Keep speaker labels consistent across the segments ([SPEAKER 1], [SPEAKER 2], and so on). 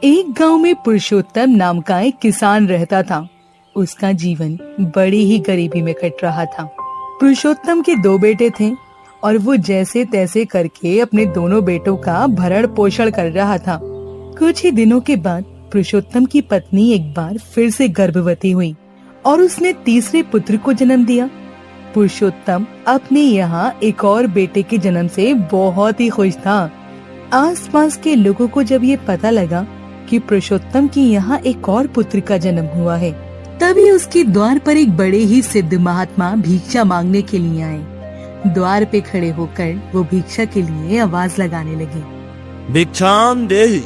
[SPEAKER 1] एक गांव में पुरुषोत्तम नाम का एक किसान रहता था। उसका जीवन बड़ी ही गरीबी में कट रहा था। पुरुषोत्तम के 2 बेटे थे और वो जैसे तैसे करके अपने दोनों बेटों का भरण पोषण कर रहा था। कुछ ही दिनों के बाद पुरुषोत्तम की पत्नी एक बार फिर से गर्भवती हुई और उसने तीसरे पुत्र को जन्म दिया। पुरुषोत्तम अपने यहाँ एक और बेटे के जन्म से बहुत ही खुश था। आसपास के लोगों को जब ये पता लगा कि पुरुषोत्तम के यहाँ एक और पुत्र का जन्म हुआ है, तभी उसके द्वार पर एक बड़े ही सिद्ध महात्मा भिक्षा मांगने के लिए आए। द्वार पे खड़े होकर वो भिक्षा के लिए आवाज लगाने लगे,
[SPEAKER 2] भिक्षाम देहि।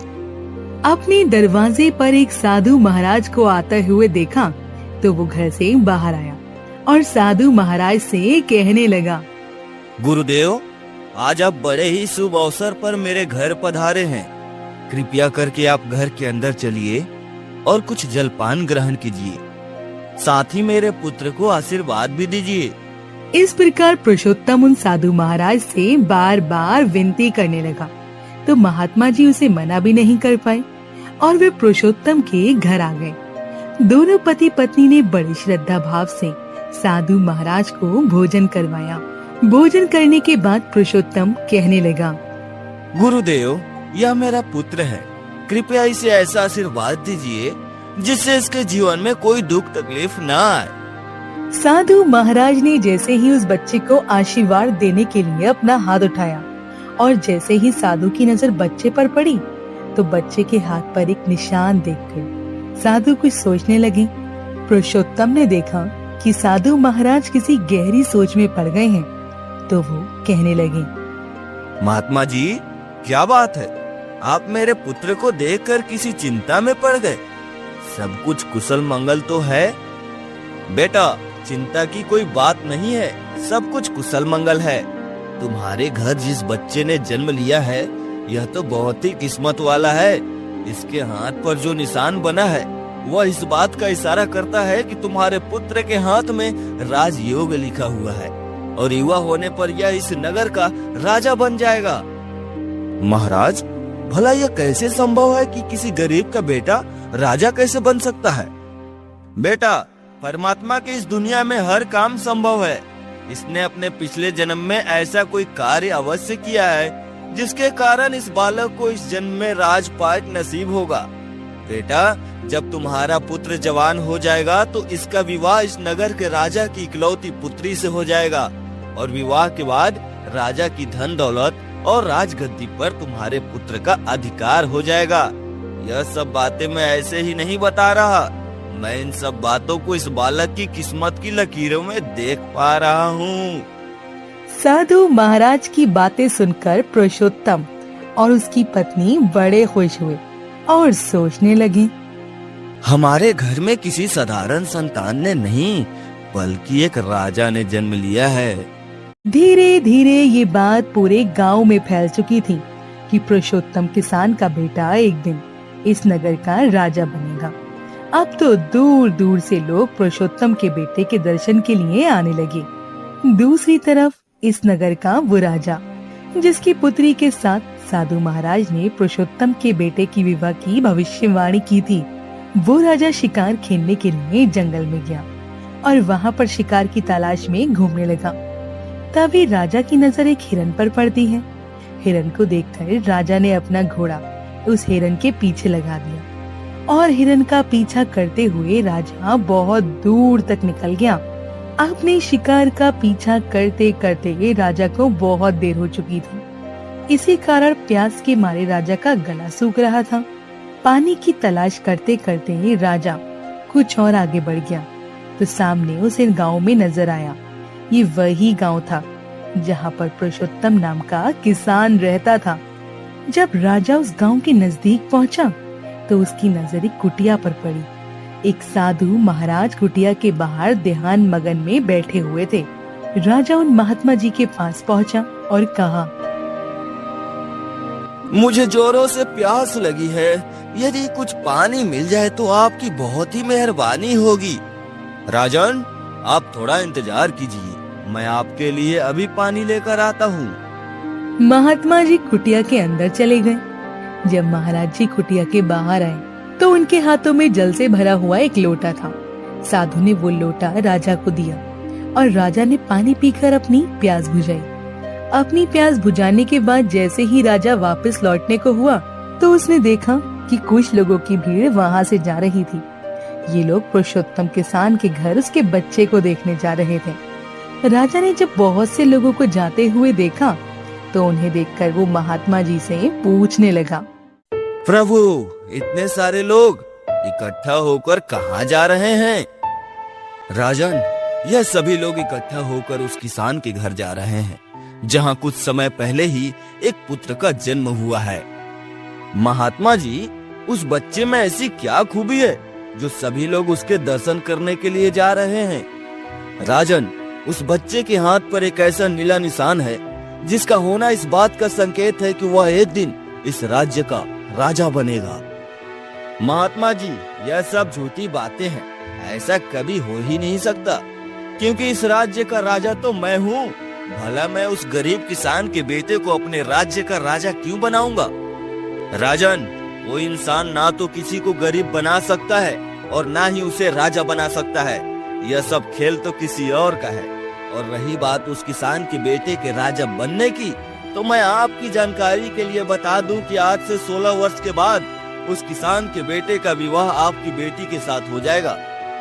[SPEAKER 1] अपने दरवाजे पर एक साधु महाराज को आते हुए देखा तो वो घर से बाहर आया और साधु महाराज से कहने लगा,
[SPEAKER 2] गुरुदेव, आज आप बड़े ही शुभ अवसर पर मेरे घर पधारे हैं। कृपया करके आप घर के अंदर चलिए और कुछ जलपान ग्रहण कीजिए, साथ ही मेरे पुत्र को आशीर्वाद भी दीजिए।
[SPEAKER 1] इस प्रकार पुरुषोत्तम उन साधु महाराज से बार बार विनती करने लगा तो महात्मा जी उसे मना भी नहीं कर पाए और वे पुरुषोत्तम के घर आ गए। दोनों पति पत्नी ने बड़ी श्रद्धा भाव से साधु महाराज को भोजन करवाया। भोजन करने के बाद पुरुषोत्तम कहने लगा,
[SPEAKER 2] गुरुदेव, यह मेरा पुत्र है। कृपया इसे ऐसा आशीर्वाद दीजिए जिससे इसके जीवन में कोई दुख तकलीफ न आए।
[SPEAKER 1] साधु महाराज ने जैसे ही उस बच्चे को आशीर्वाद देने के लिए अपना हाथ उठाया और जैसे ही साधु की नजर बच्चे पर पड़ी तो बच्चे के हाथ पर एक निशान देखकर साधु कुछ सोचने लगे। पुरुषोत्तम ने देखा कि साधु महाराज किसी गहरी सोच में पड़ गए हैं तो वो कहने लगे,
[SPEAKER 2] महात्मा जी, क्या बात है? आप मेरे पुत्र को देखकर किसी चिंता में पड़ गए? सब कुछ कुशल मंगल तो है? बेटा, चिंता की कोई बात नहीं है, सब कुछ कुशल मंगल है। तुम्हारे घर जिस बच्चे ने जन्म लिया है यह तो बहुत ही किस्मत वाला है। इसके हाथ पर जो निशान बना है वह इस बात का इशारा करता है कि तुम्हारे पुत्र के हाथ में राजयोग लिखा हुआ है और युवा होने पर यह इस नगर का राजा बन जाएगा। महाराज, भला यह कैसे संभव है कि किसी गरीब का बेटा राजा कैसे बन सकता है? बेटा, परमात्मा के इस दुनिया में हर काम संभव है। इसने अपने पिछले जन्म में ऐसा कोई कार्य अवश्य किया है जिसके कारण इस बालक को इस जन्म में राजपाट नसीब होगा। बेटा, जब तुम्हारा पुत्र जवान हो जाएगा तो इसका विवाह इस नगर के राजा की इकलौती पुत्री से हो जाएगा और विवाह के बाद राजा की धन दौलत और राजगद्दी पर तुम्हारे पुत्र का अधिकार हो जाएगा। यह सब बातें मैं ऐसे ही नहीं बता रहा, मैं इन सब बातों को इस बालक की किस्मत की लकीरों में देख पा रहा हूँ।
[SPEAKER 1] साधु महाराज की बातें सुनकर पुरुषोत्तम और उसकी पत्नी बड़े खुश हुए और सोचने लगे,
[SPEAKER 2] हमारे घर में किसी साधारण संतान ने नहीं बल्कि एक राजा ने जन्म लिया है।
[SPEAKER 1] धीरे धीरे ये बात पूरे गांव में फैल चुकी थी कि पुरुषोत्तम किसान का बेटा एक दिन इस नगर का राजा बनेगा। अब तो दूर दूर से लोग पुरुषोत्तम के बेटे के दर्शन के लिए आने लगे। दूसरी तरफ इस नगर का वो राजा जिसकी पुत्री के साथ साधु महाराज ने पुरुषोत्तम के बेटे की विवाह की भविष्यवाणी की थी, वो राजा शिकार खेलने के लिए जंगल में गया और वहाँ पर शिकार की तलाश में घूमने लगा। तभी राजा की नजर एक हिरन पर पड़ती है। हिरन को देखकर राजा ने अपना घोड़ा उस हिरन के पीछे लगा दिया और हिरन का पीछा करते हुए राजा बहुत दूर तक निकल गया। अपने शिकार का पीछा करते करते राजा को बहुत देर हो चुकी थी। इसी कारण प्यास के मारे राजा का गला सूख रहा था। पानी की तलाश करते करते राजा कुछ और आगे बढ़ गया तो सामने उसे गांव में नजर आया। ये वही गांव था जहां पर पुरुषोत्तम नाम का किसान रहता था। जब राजा उस गांव के नजदीक पहुंचा तो उसकी नजर एक कुटिया पर पड़ी। एक साधु महाराज कुटिया के बाहर ध्यान मगन में बैठे हुए थे। राजा उन महात्मा जी के पास पहुंचा और कहा,
[SPEAKER 2] मुझे जोरों से प्यास लगी है, यदि कुछ पानी मिल जाए तो आपकी बहुत ही मेहरबानी होगी। राजन, आप थोड़ा इंतजार कीजिए, मैं आपके लिए अभी पानी लेकर आता हूँ।
[SPEAKER 1] महात्मा जी कुटिया के अंदर चले गए। जब महाराज जी कुटिया के बाहर आए तो उनके हाथों में जल से भरा हुआ एक लोटा था। साधु ने वो लोटा राजा को दिया और राजा ने पानी पीकर अपनी प्यास बुझाई। अपनी प्यास बुझाने के बाद जैसे ही राजा वापस लौटने को हुआ तो उसने देखा कि कुछ लोगों की भीड़ वहाँ से जा रही थी। ये लोग पुरुषोत्तम किसान के घर उसके बच्चे को देखने जा रहे थे। राजा ने जब बहुत से लोगों को जाते हुए देखा तो उन्हें देखकर वो महात्मा जी से पूछने लगा,
[SPEAKER 2] प्रभु, इतने सारे लोग इकट्ठा होकर कहाँ जा रहे हैं? राजन, यह सभी लोग इकट्ठा होकर उस किसान के घर जा रहे हैं जहाँ कुछ समय पहले ही एक पुत्र का जन्म हुआ है। महात्मा जी, उस बच्चे में ऐसी क्या खूबी है जो सभी लोग उसके दर्शन करने के लिए जा रहे हैं? राजन, उस बच्चे के हाथ पर एक ऐसा नीला निशान है जिसका होना इस बात का संकेत है कि वह एक दिन इस राज्य का राजा बनेगा। महात्मा जी, यह सब झूठी बातें हैं। ऐसा कभी हो ही नहीं सकता, क्योंकि इस राज्य का राजा तो मैं हूँ। भला मैं उस गरीब किसान के बेटे को अपने राज्य का राजा क्यों बनाऊंगा? राजन, कोई इंसान ना तो किसी को गरीब बना सकता है और ना ही उसे राजा बना सकता है। यह सब खेल तो किसी और का है। और रही बात उस किसान के बेटे के राजा बनने की, तो मैं आपकी जानकारी के लिए बता दूं कि आज से 16 वर्ष के बाद उस किसान के बेटे का विवाह आपकी बेटी के साथ हो जाएगा।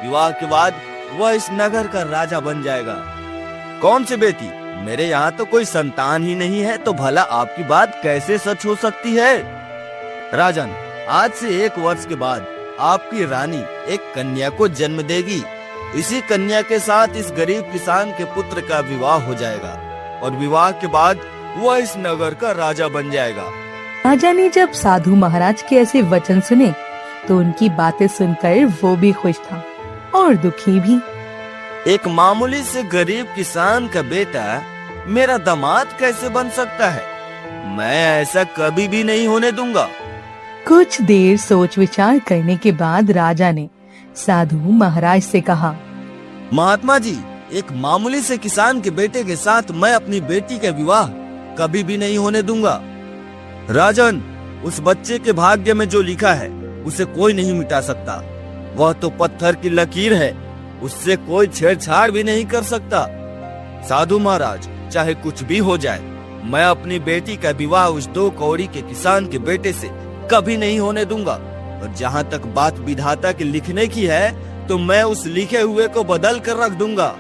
[SPEAKER 2] विवाह के बाद वह इस नगर का राजा बन जाएगा। कौन सी बेटी? मेरे यहाँ तो कोई संतान ही नहीं है, तो भला आपकी बात कैसे सच हो सकती है? राजन, आज से 1 वर्ष के बाद आपकी रानी एक कन्या को जन्म देगी। इसी कन्या के साथ इस गरीब किसान के पुत्र का विवाह हो जाएगा और विवाह के बाद वह इस नगर का राजा बन जाएगा।
[SPEAKER 1] राजा ने जब साधु महाराज के ऐसे वचन सुने तो उनकी बातें सुनकर वो भी खुश था और दुखी भी।
[SPEAKER 2] एक मामूली से गरीब किसान का बेटा मेरा दामाद कैसे बन सकता है? मैं ऐसा कभी भी नहीं होने दूंगा।
[SPEAKER 1] कुछ देर सोच विचार करने के बाद राजा ने साधु महाराज से कहा,
[SPEAKER 2] महात्मा जी, एक मामूली से किसान के बेटे के साथ मैं अपनी बेटी का विवाह कभी भी नहीं होने दूंगा। राजन, उस बच्चे के भाग्य में जो लिखा है उसे कोई नहीं मिटा सकता। वह तो पत्थर की लकीर है, उससे कोई छेड़छाड़ भी नहीं कर सकता। साधु महाराज, चाहे कुछ भी हो जाए, मैं अपनी बेटी का विवाह उस 2 कौड़ी के किसान के बेटे से कभी नहीं होने दूंगा। और जहाँ तक बात विधाता के लिखने की है तो मैं उस लिखे हुए को बदल कर रख दूंगा।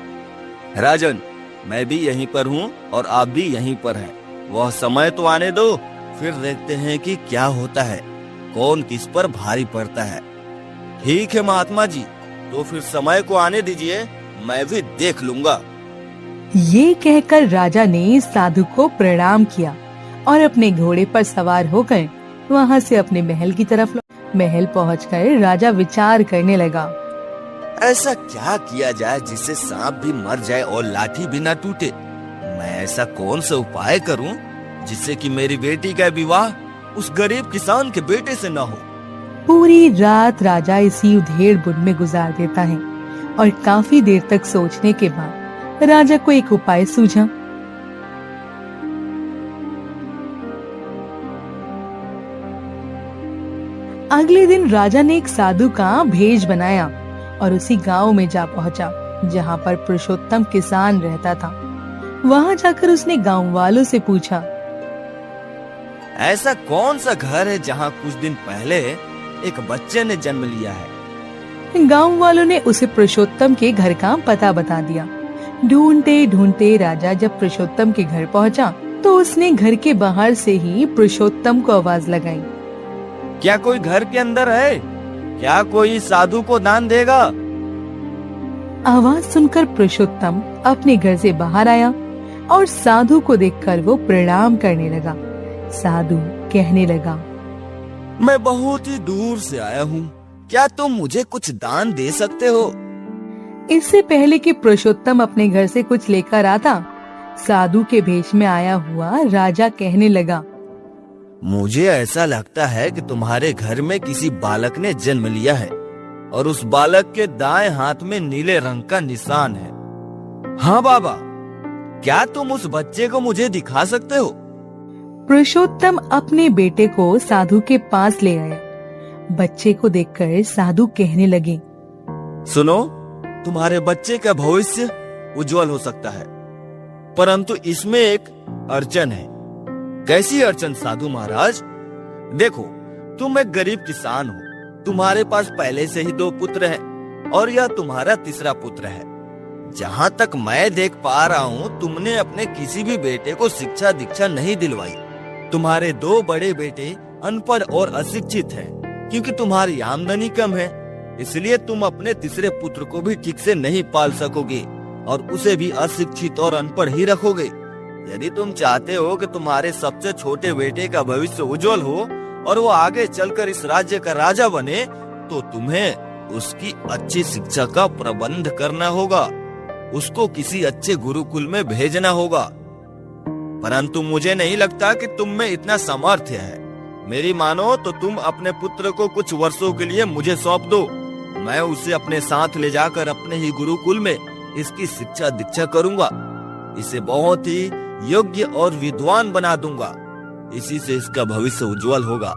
[SPEAKER 2] राजन, मैं भी यहीं पर हूँ और आप भी यहीं पर हैं। वह समय तो आने दो, फिर देखते हैं कि क्या होता है, कौन किस पर भारी पड़ता है। ठीक है महात्मा जी, तो फिर समय को आने दीजिए, मैं भी देख लूंगा।
[SPEAKER 1] ये कहकर राजा ने साधु को प्रणाम किया और अपने घोड़े पर सवार होकर वहाँ से अपने महल की तरफ महल पहुंचकर राजा विचार करने लगा।
[SPEAKER 2] ऐसा क्या किया जाए जिससे सांप भी मर जाए और लाठी भी न टूटे? मैं ऐसा कौन सा उपाय करूं जिससे कि मेरी बेटी का विवाह उस गरीब किसान के बेटे से न हो?
[SPEAKER 1] पूरी रात राजा इसी उधेड़-बुन में गुजार देता है और काफी देर तक सोचने के बाद राजा को एक उपाय सूझा। अगले दिन राजा ने एक साधु का भेष बनाया और उसी गांव में जा पहुंचा जहां पर पुरुषोत्तम किसान रहता था। वहां जाकर उसने गांव वालों से पूछा,
[SPEAKER 2] ऐसा कौन सा घर है जहां कुछ दिन पहले एक बच्चे ने जन्म लिया है?
[SPEAKER 1] गांव वालों ने उसे पुरुषोत्तम के घर का पता बता दिया। ढूंढते ढूंढते राजा जब पुरुषोत्तम के घर पहुंचा तो उसने घर के बाहर से ही पुरुषोत्तम को आवाज लगाई,
[SPEAKER 2] क्या कोई घर के अंदर है? क्या कोई साधु को दान देगा?
[SPEAKER 1] आवाज सुनकर पुरुषोत्तम अपने घर से बाहर आया और साधु को देखकर वो प्रणाम करने लगा। साधु कहने लगा,
[SPEAKER 2] मैं बहुत ही दूर से आया हूँ, क्या तुम मुझे कुछ दान दे सकते हो?
[SPEAKER 1] इससे पहले कि पुरुषोत्तम अपने घर से कुछ लेकर आता, साधु के भेष में आया हुआ राजा कहने लगा,
[SPEAKER 2] मुझे ऐसा लगता है कि तुम्हारे घर में किसी बालक ने जन्म लिया है और उस बालक के दाएं हाथ में नीले रंग का निशान है। हाँ बाबा, क्या तुम उस बच्चे को मुझे दिखा सकते हो?
[SPEAKER 1] पुरुषोत्तम अपने बेटे को साधु के पास ले आया। बच्चे को देखकर साधु कहने लगे,
[SPEAKER 2] सुनो, तुम्हारे बच्चे का भविष्य उज्जवल हो सकता है, परंतु इसमें एक अड़चन है। कैसी अड़चन साधु महाराज? देखो, तुम एक गरीब किसान हो, तुम्हारे पास पहले से ही 2 पुत्र हैं और यह तुम्हारा तीसरा पुत्र है। जहाँ तक मैं देख पा रहा हूँ, तुमने अपने किसी भी बेटे को शिक्षा दीक्षा नहीं दिलवाई। तुम्हारे 2 बड़े बेटे अनपढ़ और अशिक्षित हैं, क्योंकि तुम्हारी आमदनी कम है, इसलिए तुम अपने तीसरे पुत्र को भी ठीक से नहीं पाल सकोगे और उसे भी अशिक्षित और अनपढ़ ही रखोगे। यदि तुम चाहते हो कि तुम्हारे सबसे छोटे बेटे का भविष्य उज्जवल हो और वो आगे चलकर इस राज्य का राजा बने, तो तुम्हें उसकी अच्छी शिक्षा का प्रबंध करना होगा, उसको किसी अच्छे गुरुकुल में भेजना होगा। परंतु मुझे नहीं लगता कि तुम में इतना सामर्थ्य है। मेरी मानो तो तुम अपने पुत्र को कुछ वर्षों के लिए मुझे सौंप दो। मैं उसे अपने साथ ले जाकर अपने ही गुरुकुल में इसकी शिक्षा दीक्षा करूंगा, इसे बहुत ही योग्य और विद्वान बना दूंगा। इसी से इसका भविष्य उज्जवल होगा।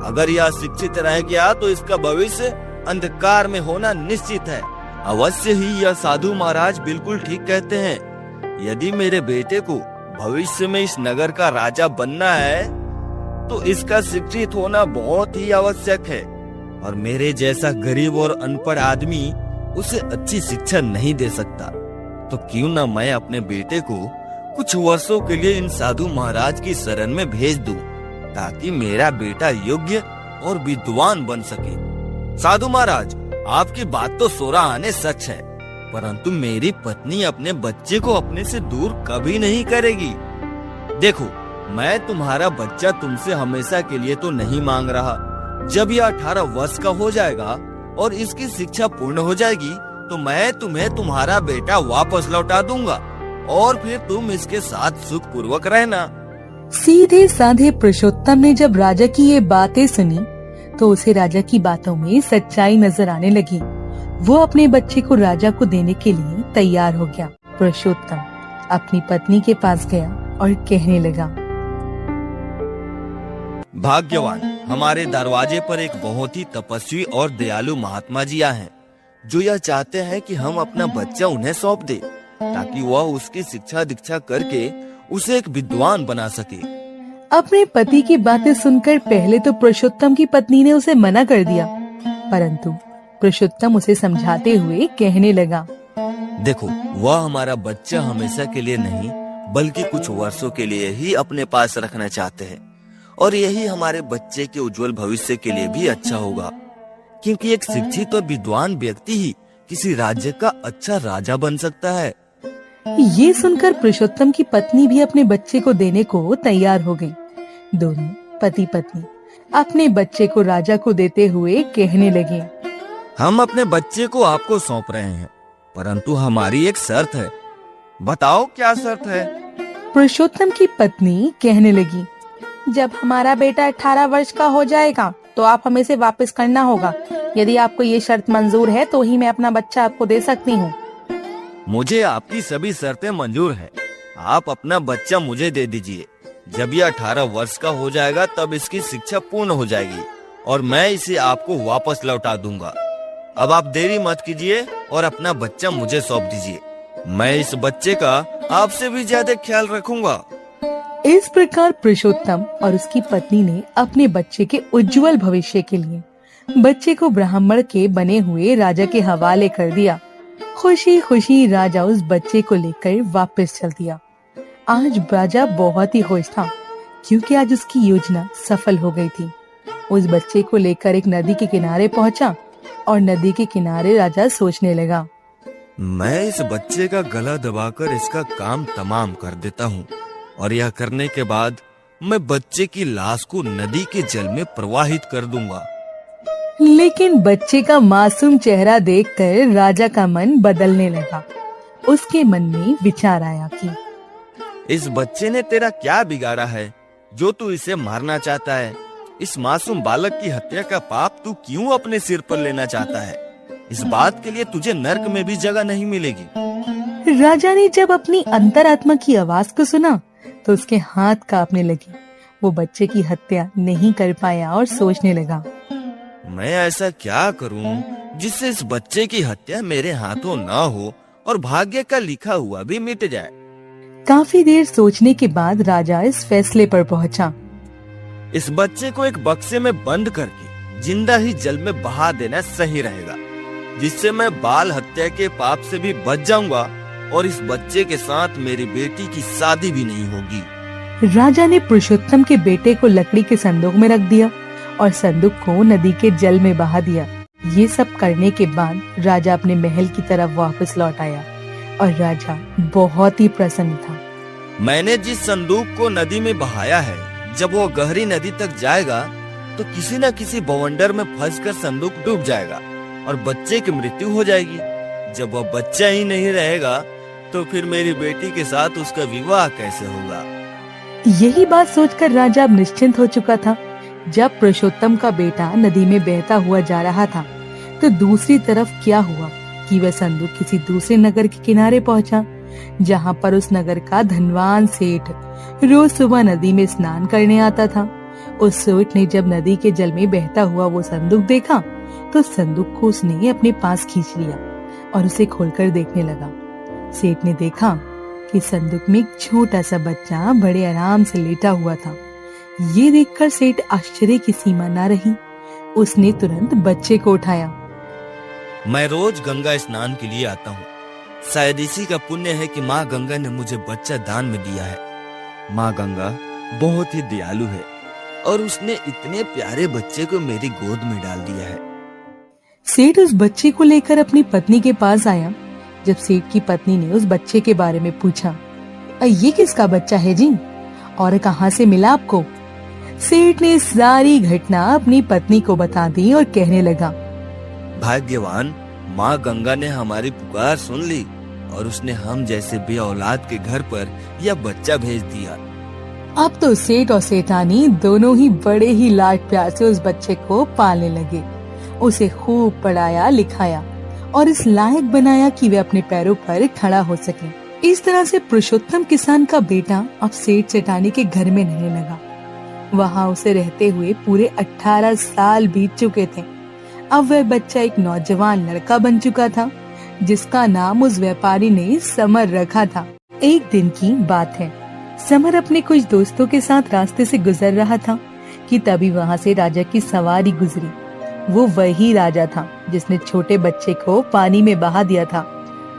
[SPEAKER 2] अगर यह शिक्षित रह गया तो इसका भविष्य अंधकार में होना निश्चित है। अवश्य ही यह साधु महाराज बिल्कुल ठीक कहते हैं। यदि मेरे बेटे को भविष्य में इस नगर का राजा बनना है, तो इसका शिक्षित होना बहुत ही आवश्यक है, और मेरे जैसा गरीब और अनपढ़ आदमी उसे अच्छी शिक्षा नहीं दे सकता। तो क्यों न मैं अपने बेटे को कुछ वर्षों के लिए इन साधु महाराज की शरण में भेज दूं, ताकि मेरा बेटा योग्य और विद्वान बन सके। साधु महाराज, आपकी बात तो सोराहाने सच है, परंतु मेरी पत्नी अपने बच्चे को अपने से दूर कभी नहीं करेगी। देखो, मैं तुम्हारा बच्चा तुमसे हमेशा के लिए तो नहीं मांग रहा। जब यह 18 वर्ष का हो जाएगा और इसकी शिक्षा पूर्ण हो जाएगी, तो मैं तुम्हें तुम्हारा बेटा वापस लौटा दूंगा और फिर तुम इसके साथ सुख पूर्वक रहना।
[SPEAKER 1] सीधे साधे पुरुषोत्तम ने जब राजा की ये बातें सुनी, तो उसे राजा की बातों में सच्चाई नजर आने लगी। वो अपने बच्चे को राजा को देने के लिए तैयार हो गया। पुरुषोत्तम अपनी पत्नी के पास गया और कहने लगा,
[SPEAKER 2] भाग्यवान, हमारे दरवाजे पर एक बहुत ही तपस्वी और दयालु महात्मा जी आए हैं, जो यह चाहते हैं कि हम अपना बच्चा उन्हें सौंप दे, ताकि वह उसकी शिक्षा दीक्षा करके उसे एक विद्वान बना सके।
[SPEAKER 1] अपने पति की बातें सुनकर पहले तो पुरुषोत्तम की पत्नी ने उसे मना कर दिया, परंतु पुरुषोत्तम उसे समझाते हुए कहने लगा,
[SPEAKER 2] देखो, वह हमारा बच्चा हमेशा के लिए नहीं, बल्कि कुछ वर्षों के लिए ही अपने पास रखना चाहते हैं, और यही हमारे बच्चे के उज्जवल भविष्य के लिए भी अच्छा होगा, क्योंकि एक शिक्षित और विद्वान व्यक्ति ही किसी राज्य का अच्छा राजा बन सकता है।
[SPEAKER 1] ये सुनकर पुरुषोत्तम की पत्नी भी अपने बच्चे को देने को तैयार हो गई। दोनों पति पत्नी अपने बच्चे को राजा को देते हुए कहने लगे,
[SPEAKER 2] हम अपने बच्चे को आपको सौंप रहे हैं, परंतु हमारी एक शर्त है। बताओ क्या शर्त है?
[SPEAKER 1] पुरुषोत्तम की पत्नी कहने लगी, जब हमारा बेटा 18 वर्ष का हो जाएगा, तो आप हमें इसे वापस करना होगा। यदि आपको ये शर्त मंजूर है, तो ही मैं अपना बच्चा आपको दे सकती हूँ।
[SPEAKER 2] मुझे आपकी सभी शर्तें मंजूर है। आप अपना बच्चा मुझे दे दीजिए। जब यह 18 वर्ष का हो जाएगा, तब इसकी शिक्षा पूर्ण हो जाएगी और मैं इसे आपको वापस लौटा दूंगा। अब आप देरी मत कीजिए और अपना बच्चा मुझे सौंप दीजिए। मैं इस बच्चे का आपसे भी ज्यादा ख्याल रखूंगा।
[SPEAKER 1] इस प्रकार पुरुषोत्तम और उसकी पत्नी ने अपने बच्चे के उज्जवल भविष्य के लिए बच्चे को ब्राह्मण के बने हुए राजा के हवाले कर दिया। खुशी खुशी राजा उस बच्चे को लेकर वापस चल दिया। आज राजा बहुत ही खुश था, क्योंकि आज उसकी योजना सफल हो गई थी। उस बच्चे को लेकर एक नदी के किनारे पहुंचा और नदी के किनारे राजा सोचने लगा,
[SPEAKER 2] मैं इस बच्चे का गला दबाकर इसका काम तमाम कर देता हूँ, और यह करने के बाद मैं बच्चे की लाश को नदी के जल में प्रवाहित कर दूंगा।
[SPEAKER 1] लेकिन बच्चे का मासूम चेहरा देखकर राजा का मन बदलने लगा। उसके मन में विचार आया कि
[SPEAKER 2] इस बच्चे ने तेरा क्या बिगाड़ा है जो तू इसे मारना चाहता है? इस मासूम बालक की हत्या का पाप तू क्यों अपने सिर पर लेना चाहता है? इस बात के लिए तुझे नर्क में भी जगह नहीं मिलेगी।
[SPEAKER 1] राजा ने जब अपनी अंतरात्मा की आवाज को सुना, तो उसके हाथ कांपने लगे वो बच्चे की हत्या नहीं कर पाया और सोचने लगा,
[SPEAKER 2] मैं ऐसा क्या करूं जिससे इस बच्चे की हत्या मेरे हाथों ना हो और भाग्य का लिखा हुआ भी मिट जाए।
[SPEAKER 1] काफी देर सोचने के बाद राजा इस फैसले पर पहुंचा।
[SPEAKER 2] इस बच्चे को एक बक्से में बंद करके जिंदा ही जल में बहा देना सही रहेगा, जिससे मैं बाल हत्या के पाप से भी बच जाऊंगा और इस बच्चे के साथ मेरी बेटी की शादी भी नहीं होगी।
[SPEAKER 1] राजा ने पुरुषोत्तम के बेटे को लकड़ी के संदूक में रख दिया और संदूक को नदी के जल में बहा दिया। ये सब करने के बाद राजा अपने महल की तरफ वापस लौट आया और राजा बहुत ही प्रसन्न था।
[SPEAKER 2] मैंने जिस संदूक को नदी में बहाया है, जब वो गहरी नदी तक जाएगा तो किसी न किसी बवंडर में फंसकर संदूक डूब जाएगा और बच्चे की मृत्यु हो जाएगी। जब वह बच्चा ही नहीं रहेगा तो फिर मेरी बेटी के साथ उसका विवाह कैसे होगा।
[SPEAKER 1] यही बात सोचकर राजा अब निश्चिंत हो चुका था। जब पुरुषोत्तम का बेटा नदी में बहता हुआ जा रहा था तो दूसरी तरफ क्या हुआ कि वह संदूक किसी दूसरे नगर के किनारे पहुंचा, जहां पर उस नगर का धनवान सेठ रोज सुबह नदी में स्नान करने आता था। उस सेठ ने जब नदी के जल में बहता हुआ वो संदूक देखा तो संदूक को उसने अपने पास खींच लिया और उसे खोलकर देखने लगा। सेठ ने देखा कि संदूक में एक छोटा सा बच्चा बड़े आराम से लेटा हुआ था। ये देखकर सेठ आश्चर्य की सीमा न रही। उसने तुरंत बच्चे को उठाया।
[SPEAKER 2] मैं रोज गंगा स्नान के लिए आता हूँ। शायद इसी का पुण्य है कि माँ गंगा ने मुझे बच्चा दान में दिया है। माँ गंगा बहुत ही दयालु है और उसने इतने प्यारे बच्चे को मेरी गोद में डाल दिया है।
[SPEAKER 1] सेठ उस बच्चे को लेकर अपनी पत्नी के पास आया। जब सेठ की पत्नी ने उस बच्चे के बारे में पूछा, ये किसका बच्चा है जी और कहाँ से मिला आपको? सेठ ने सारी घटना अपनी पत्नी को बता दी और कहने लगा,
[SPEAKER 2] भाग्यवान माँ गंगा ने हमारी पुकार सुन ली और उसने हम जैसे बे औलाद के घर पर यह बच्चा भेज दिया।
[SPEAKER 1] अब तो सेठ और सेठानी दोनों ही बड़े ही लाड प्यार से उस बच्चे को पालने लगे। उसे खूब पढ़ाया लिखाया और इस लायक बनाया कि वे अपने पैरों पर खड़ा हो सके। इस तरह से पुरुषोत्तम किसान का बेटा अब सेठ सेठानी के घर में रहने लगा। वहाँ उसे रहते हुए पूरे 18 साल बीत चुके थे। अब वह बच्चा एक नौजवान लड़का बन चुका था, जिसका नाम उस व्यापारी ने समर रखा था। एक दिन की बात है, समर अपने कुछ दोस्तों के साथ रास्ते से गुजर रहा था कि तभी वहाँ से राजा की सवारी गुजरी। वो वही राजा था जिसने छोटे बच्चे को पानी में बहा दिया था।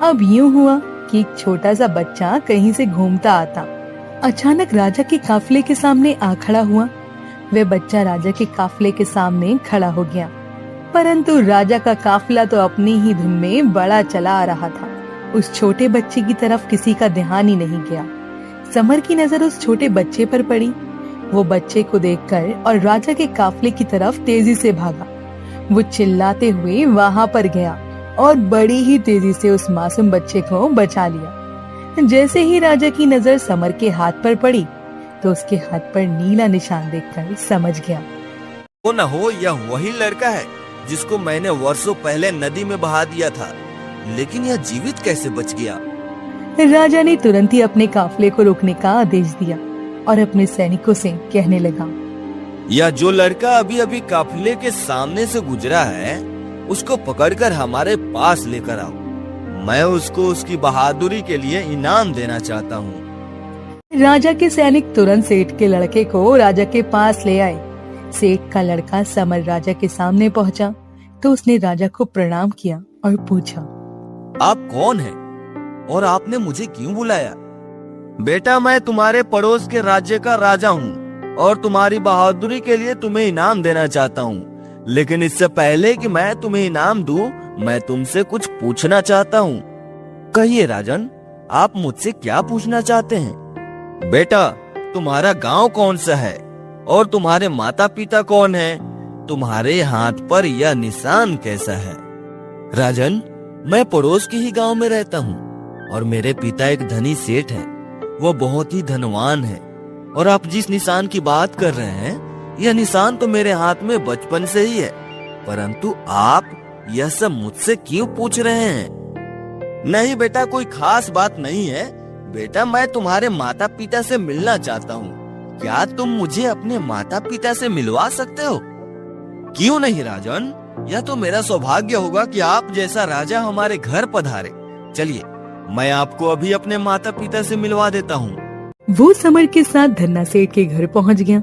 [SPEAKER 1] अब यूं हुआ कि एक छोटा सा बच्चा कहीं से घूमता आता अचानक राजा के काफिले के सामने आ खड़ा हुआ। वह बच्चा राजा के काफिले के सामने खड़ा हो गया, परंतु राजा का काफिला तो अपनी ही धुन में बड़ा चला आ रहा था। उस छोटे बच्चे की तरफ किसी का ध्यान ही नहीं गया। समर की नजर उस छोटे बच्चे पर पड़ी। वो बच्चे को देखकर और राजा के काफिले की तरफ तेजी से भागा। वो चिल्लाते हुए वहां पर गया और बड़ी ही तेजी से उस मासूम बच्चे को बचा लिया। जैसे ही राजा की नजर समर के हाथ पर पड़ी तो उसके हाथ पर नीला निशान देखकर समझ गया,
[SPEAKER 2] वो न हो यह वही लड़का है जिसको मैंने वर्षों पहले नदी में बहा दिया था, लेकिन यह जीवित कैसे बच गया।
[SPEAKER 1] राजा ने तुरंत ही अपने काफिले को रोकने का आदेश दिया और अपने सैनिकों से कहने लगा,
[SPEAKER 2] यह जो लड़का अभी अभी काफिले के सामने से गुजरा है, उसको पकड़कर हमारे पास लेकर आओ। मैं उसको उसकी बहादुरी के लिए इनाम देना चाहता हूँ।
[SPEAKER 1] राजा के सैनिक तुरंत सेठ के लड़के को राजा के पास ले आए। सेठ का लड़का समर राजा के सामने पहुंचा तो उसने राजा को प्रणाम किया और पूछा,
[SPEAKER 2] आप कौन हैं और आपने मुझे क्यों बुलाया? बेटा, मैं तुम्हारे पड़ोस के राज्य का राजा हूँ और तुम्हारी बहादुरी के लिए तुम्हें इनाम देना चाहता हूँ। लेकिन इससे पहले कि मैं तुम्हें इनाम दूं, मैं तुमसे कुछ पूछना चाहता हूँ। कहिए राजन, आप मुझसे क्या पूछना चाहते हैं? बेटा, तुम्हारा गांव कौन सा है और तुम्हारे माता पिता कौन हैं? तुम्हारे हाथ पर यह निशान कैसा है? राजन, मैं पड़ोस के ही गांव में रहता हूँ और मेरे पिता एक धनी सेठ हैं। वो बहुत ही धनवान है और आप जिस निशान की बात कर रहे हैं, यह निशान तो मेरे हाथ में बचपन से ही है। परंतु आप यह सब मुझसे क्यों पूछ रहे हैं? नहीं बेटा, कोई खास बात नहीं है। बेटा, मैं तुम्हारे माता पिता से मिलना चाहता हूँ। क्या तुम मुझे अपने माता पिता से मिलवा सकते हो? क्यों नहीं राजन, यह तो मेरा सौभाग्य होगा कि आप जैसा राजा हमारे घर पधारे। चलिए, मैं आपको अभी अपने माता पिता से मिलवा देता हूँ।
[SPEAKER 1] वो समर के साथ धन्ना सेठ के घर पहुँच गया।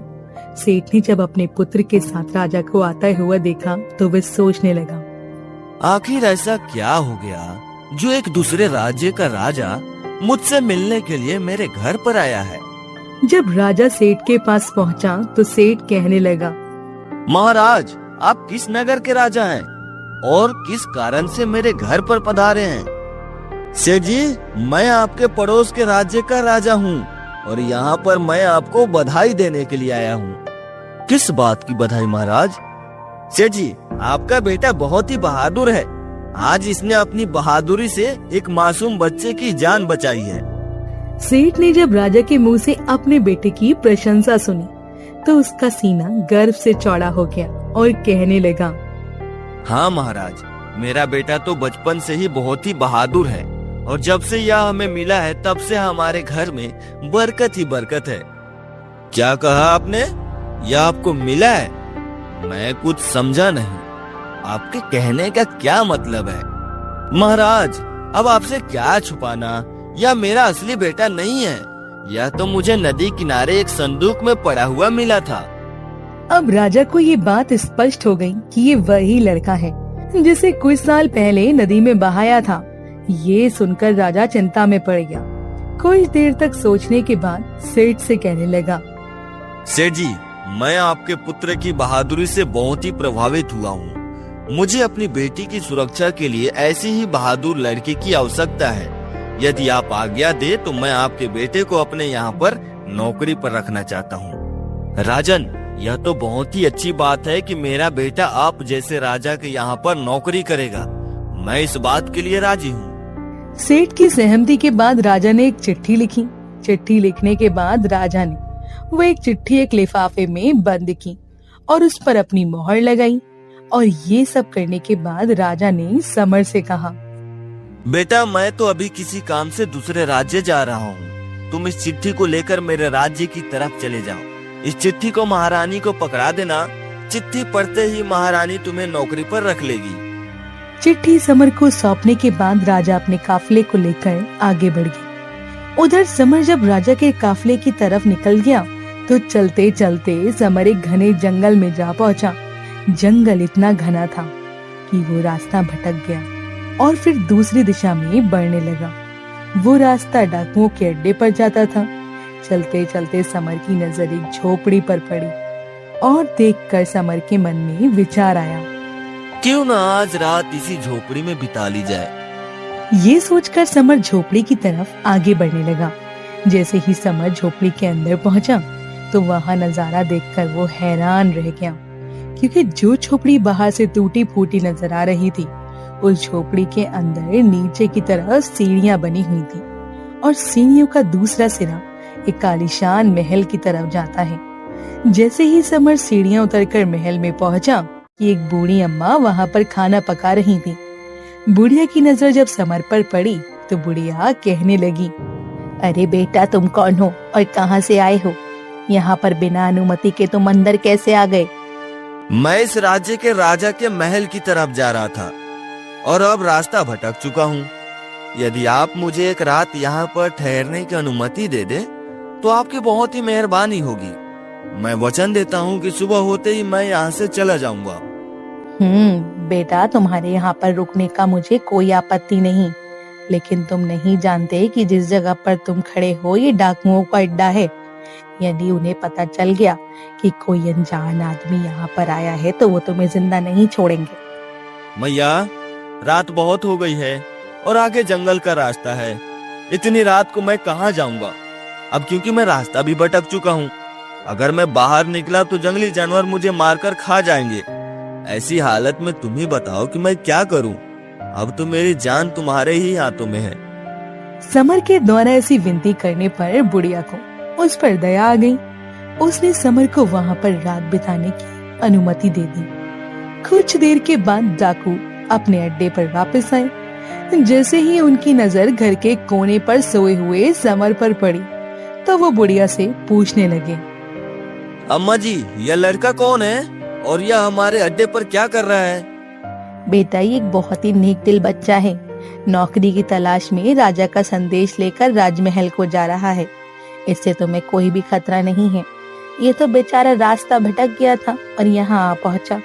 [SPEAKER 1] सेठ ने जब अपने पुत्र के साथ राजा को आता हुआ देखा तो वह सोचने लगा,
[SPEAKER 2] आखिर ऐसा क्या हो गया जो एक दूसरे राज्य का राजा मुझसे मिलने के लिए मेरे घर पर आया है।
[SPEAKER 1] जब राजा सेठ के पास पहुंचा तो सेठ कहने लगा,
[SPEAKER 2] महाराज, आप किस नगर के राजा हैं और किस कारण से मेरे घर पर पधारे हैं? सेठ जी, मैं आपके पड़ोस के राज्य का राजा हूँ और यहाँ पर मैं आपको बधाई देने के लिए आया हूँ। किस बात की बधाई महाराज? सेठ जी, आपका बेटा बहुत ही बहादुर है। आज इसने अपनी बहादुरी से एक मासूम बच्चे की जान बचाई है।
[SPEAKER 1] सेठ ने जब राजा के मुंह से अपने बेटे की प्रशंसा सुनी तो उसका सीना गर्व से चौड़ा हो गया और कहने लगा,
[SPEAKER 2] हाँ महाराज, मेरा बेटा तो बचपन से ही बहुत ही बहादुर है और जब से यह हमें मिला है तब से हमारे घर में बरकत ही बरकत है। क्या कहा आपने? यह आपको मिला है? मैं कुछ समझा नहीं। आपके कहने का क्या मतलब है? महाराज, अब आपसे क्या छुपाना, यह मेरा असली बेटा नहीं है। यह तो मुझे नदी किनारे एक संदूक में पड़ा हुआ मिला था।
[SPEAKER 1] अब राजा को ये बात स्पष्ट हो गई कि ये वही लड़का है जिसे कुछ साल पहले नदी में बहाया था। ये सुनकर राजा चिंता में पड़ गया। कुछ देर तक सोचने के बाद सेठ से कहने लगा,
[SPEAKER 2] सेठ जी, मैं आपके पुत्र की बहादुरी से बहुत ही प्रभावित हुआ हूँ। मुझे अपनी बेटी की सुरक्षा के लिए ऐसी ही बहादुर लड़की की आवश्यकता है। यदि आप आज्ञा दे तो मैं आपके बेटे को अपने यहाँ पर नौकरी पर रखना चाहता हूँ। राजन, यह तो बहुत ही अच्छी बात है कि मेरा बेटा आप जैसे राजा के यहाँ पर नौकरी करेगा। मैं इस बात के लिए राजी हूँ।
[SPEAKER 1] सेठ की सहमति के बाद राजा ने एक चिट्ठी लिखी। चिट्ठी लिखने के बाद राजा ने वो एक चिट्ठी एक लिफाफे में बंद की और उस पर अपनी मोहर लगाई। और ये सब करने के बाद राजा ने समर से कहा,
[SPEAKER 2] बेटा, मैं तो अभी किसी काम से दूसरे राज्य जा रहा हूँ। तुम इस चिट्ठी को लेकर मेरे राज्य की तरफ चले जाओ। इस चिट्ठी को महारानी को पकड़ा देना। चिट्ठी पढ़ते ही महारानी तुम्हें नौकरी पर रख लेगी।
[SPEAKER 1] चिट्ठी समर को सौंपने के बाद राजा अपने काफिले को लेकर आगे बढ़ गया। उधर समर जब राजा के काफिले की तरफ निकल गया तो चलते चलते समर एक घने जंगल में जा पहुंचा। जंगल इतना घना था कि वो रास्ता भटक गया और फिर दूसरी दिशा में बढ़ने लगा। वो रास्ता डाकुओं के अड्डे पर जाता था। चलते चलते समर की नजर एक झोपड़ी पर पड़ी और देखकर समर के मन में विचार आया,
[SPEAKER 2] क्यों ना आज रात इसी झोपड़ी में बिता ली जाए।
[SPEAKER 1] ये सोचकर समर झोपड़ी की तरफ आगे बढ़ने लगा। जैसे ही समर झोपड़ी के अंदर पहुंचा तो वहां नजारा देखकर वो हैरान रह गया, क्योंकि जो झोपड़ी बाहर से टूटी फूटी नजर आ रही थी, उस झोपड़ी के अंदर नीचे की तरफ सीढ़ियां बनी हुई थी और सीढ़ियों का दूसरा सिरा एक आलीशान महल की तरफ जाता है। जैसे ही समर सीढ़ियां उतरकर महल में पहुंचा कि एक बूढ़ी अम्मा वहां पर खाना पका रही थी। बुढ़िया की नजर जब समर पर पड़ी तो बुढ़िया कहने लगी, अरे बेटा, तुम कौन हो और कहां से आए हो? यहाँ पर बिना अनुमति के तुम अंदर कैसे आ गए?
[SPEAKER 2] मैं इस राज्य के राजा के महल की तरफ जा रहा था और अब रास्ता भटक चुका हूँ। यदि आप मुझे एक रात यहाँ पर ठहरने की अनुमति दे दे तो आपकी बहुत ही मेहरबानी होगी। मैं वचन देता हूँ कि सुबह होते ही मैं यहाँ से चला जाऊंगा।
[SPEAKER 1] बेटा, तुम्हारे यहाँ पर रुकने का मुझे कोई आपत्ति नहीं, लेकिन तुम नहीं जानते कि जिस जगह पर तुम खड़े हो ये डाकुओं का अड्डा है। यदि उन्हें पता चल गया कि कोई अनजान आदमी यहाँ पर आया है तो वो तुम्हें जिंदा नहीं छोड़ेंगे।
[SPEAKER 2] मैया, रात बहुत हो गई है और आगे जंगल का रास्ता है। इतनी रात को मैं कहाँ जाऊंगा? अब क्योंकि मैं रास्ता भी भटक चुका हूँ। अगर मैं बाहर निकला तो जंगली जानवर मुझे मारकर खा जाएंगे। ऐसी हालत में तुम ही बताओ कि मैं क्या करूं? अब तो मेरी जान तुम्हारे ही हाथों में है।
[SPEAKER 1] समर के द्वारा ऐसी विनती करने पर बुढ़िया को उस पर दया आ गई। उसने समर को वहां पर रात बिताने की अनुमति दे दी। कुछ देर के बाद डाकू अपने अड्डे पर वापस आए। जैसे ही उनकी नजर घर के कोने पर सोए हुए समर पर पड़ी तो वो बुढ़िया से पूछने लगे,
[SPEAKER 2] अम्मा जी, यह लड़का कौन है और यह हमारे अड्डे पर क्या कर रहा है?
[SPEAKER 1] बेटा, ये एक बहुत ही नेक दिल बच्चा है। नौकरी की तलाश में राजा का संदेश लेकर राजमहल को जा रहा है। इससे तुम्हें कोई भी खतरा नहीं है। ये तो बेचारा रास्ता भटक गया था और यहाँ आ पहुँचा।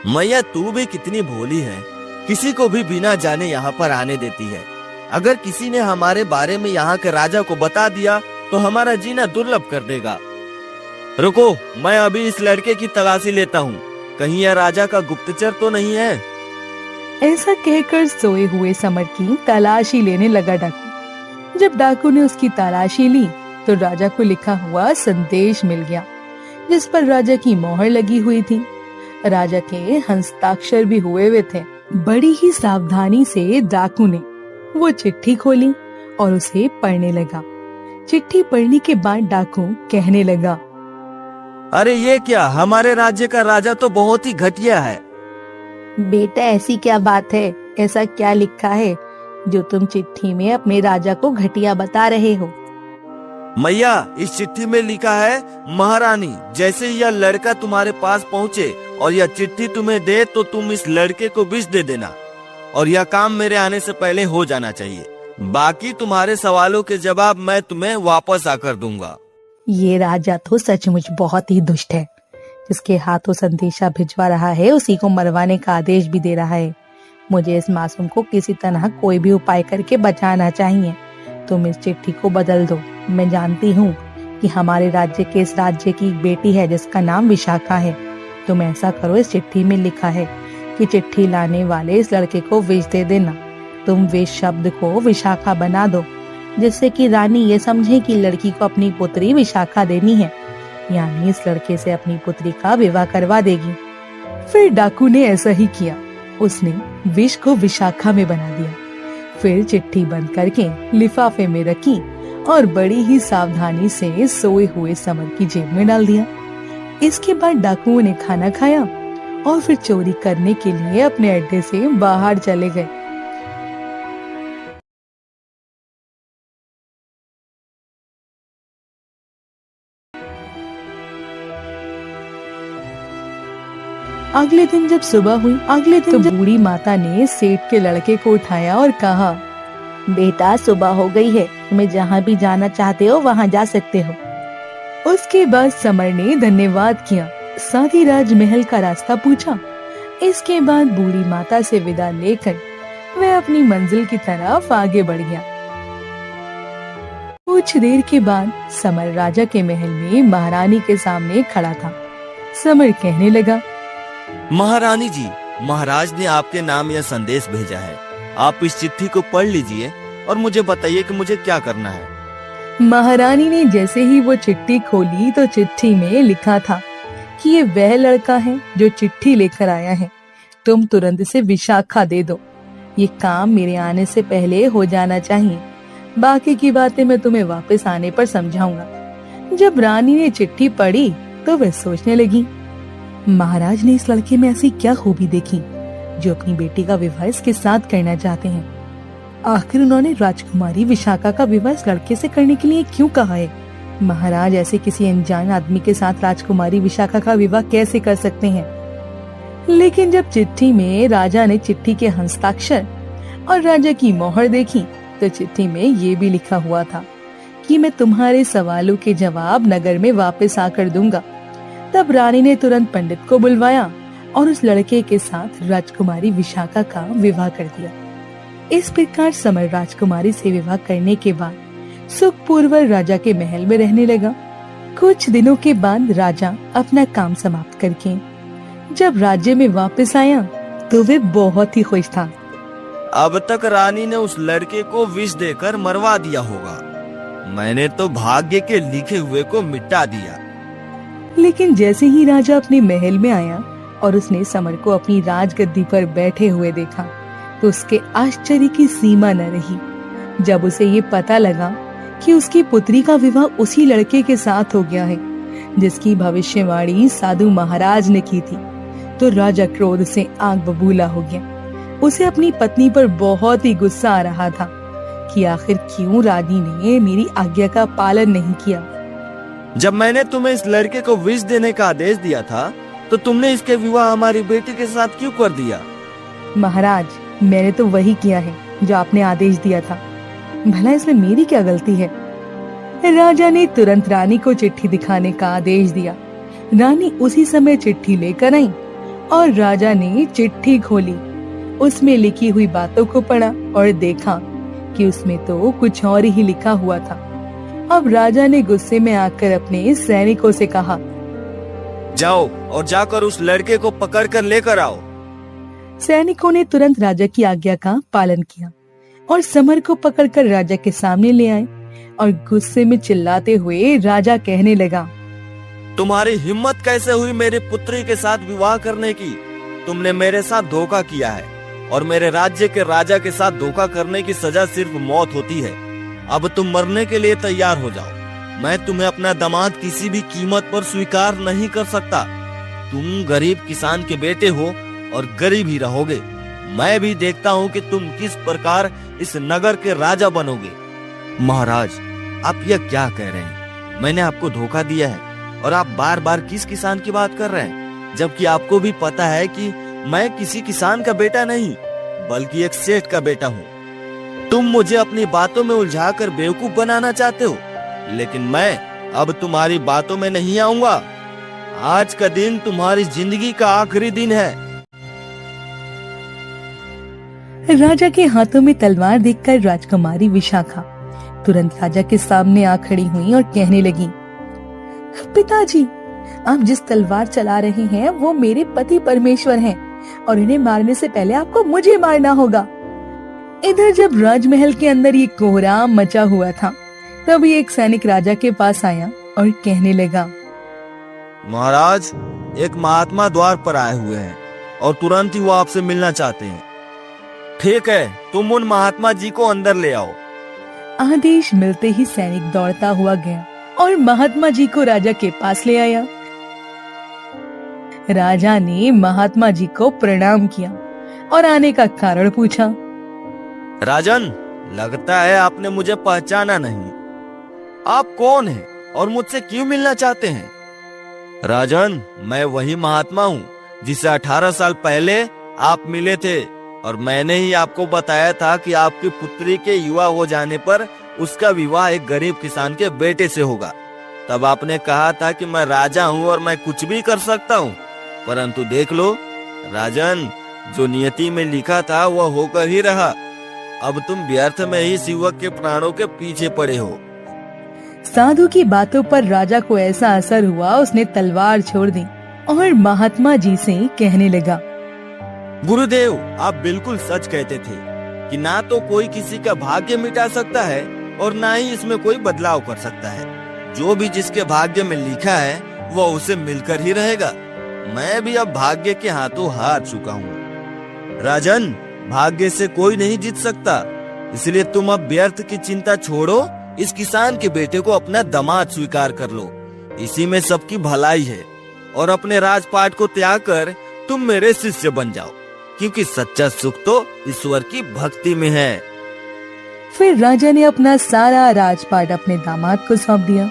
[SPEAKER 2] मैया, तू भी कितनी भोली है, किसी को भी बिना जाने यहाँ पर आने देती है। अगर किसी ने हमारे बारे में यहाँ के राजा को बता दिया तो हमारा जीना दुर्लभ कर देगा। रुको, मैं अभी इस लड़के की तलाशी लेता हूँ, कहीं यह राजा का गुप्तचर तो नहीं है।
[SPEAKER 1] ऐसा कहकर सोए हुए समर की तलाशी लेने लगा डाकू। जब डाकू ने उसकी तलाशी ली तो राजा को लिखा हुआ संदेश मिल गया, जिस पर राजा की मोहर लगी हुई थी। राजा के हस्ताक्षर भी हुए हुए थे। बड़ी ही सावधानी से डाकू ने वो चिट्ठी खोली और उसे पढ़ने लगा। चिट्ठी पढ़ने के बाद डाकू कहने लगा,
[SPEAKER 2] अरे ये क्या, हमारे राज्य का राजा तो बहुत ही घटिया है।
[SPEAKER 1] बेटा, ऐसी क्या बात है? ऐसा क्या लिखा है जो तुम चिट्ठी में अपने राजा को घटिया बता रहे हो?
[SPEAKER 2] मैया, इस चिट्ठी में लिखा है, महारानी, जैसे ही यह लड़का तुम्हारे पास पहुँचे और यह चिट्ठी तुम्हें दे तो तुम इस लड़के को विष दे देना और यह काम मेरे आने से पहले हो जाना चाहिए। बाकी तुम्हारे सवालों के जवाब मैं तुम्हें वापस आकर दूंगा।
[SPEAKER 1] ये राजा तो सचमुच बहुत ही दुष्ट है। जिसके हाथों संदेशा भिजवा रहा है उसी को मरवाने का आदेश भी दे रहा है। मुझे इस मासूम को किसी तरह कोई भी उपाय करके बचाना चाहिए। तुम इस चिट्ठी को बदल दो। मैं जानती हूँ कि हमारे राज्य के इस राज्य की एक बेटी है जिसका नाम विशाखा है। तुम ऐसा करो, इस चिट्ठी में लिखा है कि चिट्ठी लाने वाले इस लड़के को विष दे देना। तुम विष शब्द को विशाखा बना दो, जिससे कि रानी ये समझे कि लड़की को अपनी पुत्री विशाखा देनी है, यानी इस लड़के से अपनी पुत्री का विवाह करवा देगी। फिर डाकू ने ऐसा ही किया। उसने विष को विशाखा में बना दिया। फिर चिट्ठी बंद करके लिफाफे में रखी और बड़ी ही सावधानी से सोए हुए समर की जेब में डाल दिया। इसके बाद डाकुओं ने खाना खाया और फिर चोरी करने के लिए अपने अड्डे से बाहर चले गए। अगले दिन जब सुबह हुई, तो बूढ़ी माता ने सेठ के लड़के को उठाया और कहा, बेटा, सुबह हो गई है, तुम्हें जहाँ भी जाना चाहते हो वहाँ जा सकते हो। उसके बाद समर ने धन्यवाद किया, साथ ही राजमहल का रास्ता पूछा। इसके बाद बूढ़ी माता से विदा लेकर वह अपनी मंजिल की तरफ आगे बढ़ गया। कुछ देर के बाद समर राजा के महल में महारानी के सामने खड़ा था। समर कहने लगा,
[SPEAKER 2] महारानी जी, महाराज ने आपके नाम यह संदेश भेजा है। आप इस चिट्ठी को पढ़ लीजिए और मुझे बताइए कि मुझे क्या करना है।
[SPEAKER 1] महारानी ने जैसे ही वो चिट्ठी खोली तो चिट्ठी में लिखा था कि ये वह लड़का है जो चिट्ठी लेकर आया है। तुम तुरंत से विशाखा दे दो। ये काम मेरे आने से पहले हो जाना चाहिए। बाकी की बातें मैं तुम्हें वापस आने पर समझाऊंगा। जब रानी ने चिट्ठी पढ़ी तो वह सोचने लगी, महाराज ने इस लड़के में ऐसी क्या खूबी देखी जो अपनी बेटी का विवाह इसके साथ करना चाहते हैं। आखिर उन्होंने राजकुमारी विशाखा का विवाह इस लड़के से करने के लिए क्यों कहा है। महाराज ऐसे किसी अनजान आदमी के साथ राजकुमारी विशाखा का विवाह कैसे कर सकते हैं। लेकिन जब चिट्ठी में राजा ने चिट्ठी के हस्ताक्षर और राजा की मोहर देखी तो चिट्ठी में ये भी लिखा हुआ था कि मैं तुम्हारे सवालों के जवाब नगर में वापस आकर दूंगा। तब रानी ने तुरंत पंडित को बुलवाया और उस लड़के के साथ राजकुमारी विशाखा का विवाह कर दिया। इस प्रकार समर राजकुमारी से विवाह करने के बाद सुखपूर्वक राजा के महल में रहने लगा। कुछ दिनों के बाद राजा अपना काम समाप्त करके जब राज्य में वापस आया तो वे बहुत ही खुश था।
[SPEAKER 2] अब तक रानी ने उस लड़के को विष देकर मरवा दिया होगा। मैंने तो भाग्य के लिखे हुए को मिटा दिया।
[SPEAKER 1] लेकिन जैसे ही राजा अपने महल में आया और उसने समर को अपनी राजगद्दी पर बैठे हुए देखा तो उसके आश्चर्य की सीमा न रही। जब उसे ये पता लगा कि उसकी पुत्री का विवाह उसी लड़के के साथ हो गया है जिसकी भविष्यवाणी साधु महाराज ने की थी, तो राजा क्रोध से आग बबूला हो गया। उसे अपनी पत्नी पर बहुत ही गुस्सा आ रहा था कि आखिर क्यों रानी ने मेरी आज्ञा का पालन नहीं किया।
[SPEAKER 2] जब मैंने तुम्हें इस लड़के को विष देने का आदेश दिया था तो तुमने इसके विवाह हमारी बेटी के साथ क्यों कर दिया?
[SPEAKER 1] महाराज, मैंने तो वही किया है जो आपने आदेश दिया था। भला इसमें मेरी क्या गलती है? राजा ने तुरंत रानी को चिट्ठी दिखाने का आदेश दिया। रानी उसी समय चिट्ठी लेकर आई और राजा ने चिट्ठी खोली। उसमें लिखी हुई बातों को पढ़ा और देखा कि उसमें तो कुछ और ही लिखा हुआ था। अब राजा ने गुस्से में आकर अपने सैनिकों से कहा,
[SPEAKER 2] जाओ और जाकर उस लड़के को पकड़कर लेकर आओ।
[SPEAKER 1] सैनिकों ने तुरंत राजा की आज्ञा का पालन किया और समर को पकड़कर राजा के सामने ले आए और गुस्से में चिल्लाते हुए राजा कहने लगा,
[SPEAKER 2] तुम्हारी हिम्मत कैसे हुई मेरी पुत्री के साथ विवाह करने की? तुमने मेरे साथ धोखा किया है और मेरे राज्य के राजा के साथ धोखा करने की सजा सिर्फ मौत होती है। अब तुम मरने के लिए तैयार हो जाओ। मैं तुम्हें अपना दामाद किसी भी कीमत पर स्वीकार नहीं कर सकता। तुम गरीब किसान के बेटे हो और गरीब ही रहोगे। मैं भी देखता हूँ कि तुम किस प्रकार इस नगर के राजा बनोगे। महाराज, आप यह क्या कह रहे हैं? मैंने आपको धोखा दिया है और आप बार बार किस किसान की बात कर रहे हैं, जबकि आपको भी पता है कि मैं किसी किसान का बेटा नहीं बल्कि एक सेठ का बेटा हूँ। तुम मुझे अपनी बातों में उलझाकर बेवकूफ बनाना चाहते हो, लेकिन मैं अब तुम्हारी बातों में नहीं आऊंगा। आज का दिन तुम्हारी जिंदगी का आखिरी दिन है।
[SPEAKER 1] राजा के हाथों में तलवार देखकर राजकुमारी विशाखा तुरंत राजा के सामने आ खड़ी हुई और कहने लगी, पिताजी, आप जिस तलवार चला रहे हैं वो मेरे पति परमेश्वर हैं और इन्हें मारने से पहले आपको मुझे मारना होगा। इधर जब राजमहल के अंदर ये कोहराम मचा हुआ था, तभी एक सैनिक राजा के पास आया और कहने लगा,
[SPEAKER 2] महाराज, एक महात्मा द्वार पर आए हुए हैं और तुरंत ही वो आपसे मिलना चाहते हैं। ठीक है, तुम उन महात्मा जी को अंदर ले आओ।
[SPEAKER 1] आदेश मिलते ही सैनिक दौड़ता हुआ गया और महात्मा जी को राजा के पास ले आया। राजा ने महात्मा जी को प्रणाम किया और आने का कारण पूछा।
[SPEAKER 2] राजन, लगता है आपने मुझे पहचाना नहीं। आप कौन हैं और मुझसे क्यों मिलना चाहते हैं? राजन, मैं वही महात्मा हूँ जिसे 18 साल पहले आप मिले थे और मैंने ही आपको बताया था कि आपकी पुत्री के युवा हो जाने पर उसका विवाह एक गरीब किसान के बेटे से होगा। तब आपने कहा था कि मैं राजा हूँ और मैं कुछ भी कर सकता हूँ, परंतु देख लो राजन, जो नियति में लिखा था वह होकर ही रहा। अब तुम व्यर्थ में ही युवक के प्राणों के पीछे पड़े हो।
[SPEAKER 1] साधु की बातों पर राजा को ऐसा असर हुआ, उसने तलवार छोड़ दी और महात्मा जी से कहने लगा,
[SPEAKER 2] गुरुदेव, आप बिल्कुल सच कहते थे कि ना तो कोई किसी का भाग्य मिटा सकता है और ना ही इसमें कोई बदलाव कर सकता है। जो भी जिसके भाग्य में लिखा है वह उसे मिलकर ही रहेगा। मैं भी अब भाग्य के हाथों हार चुका हूँ। राजन, भाग्य से कोई नहीं जीत सकता, इसलिए तुम अब व्यर्थ की चिंता छोड़ो। इस किसान के बेटे को अपना दामाद स्वीकार कर लो, इसी में सबकी भलाई है। और अपने राजपाट को त्याग कर तुम मेरे शिष्य बन जाओ, क्योंकि सच्चा सुख तो ईश्वर की भक्ति में है।
[SPEAKER 1] फिर राजा ने अपना सारा राजपाट अपने दामाद को सौंप दिया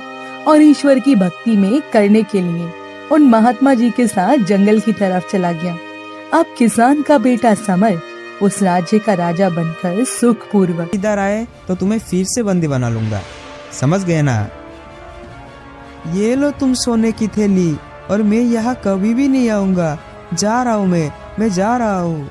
[SPEAKER 1] और ईश्वर की भक्ति में करने के लिए उन महात्मा जी के साथ जंगल की तरफ चला गया। अब किसान का बेटा समर उस राज्य का राजा बनकर सुखपूर्वक
[SPEAKER 3] इधर आए तो तुम्हें फिर से बंदी बना लूंगा, समझ गए ना? ये लो तुम सोने की थैली, और मैं यहाँ कभी भी नहीं आऊंगा। जा रहा हूँ, मैं जा रहा हूँ।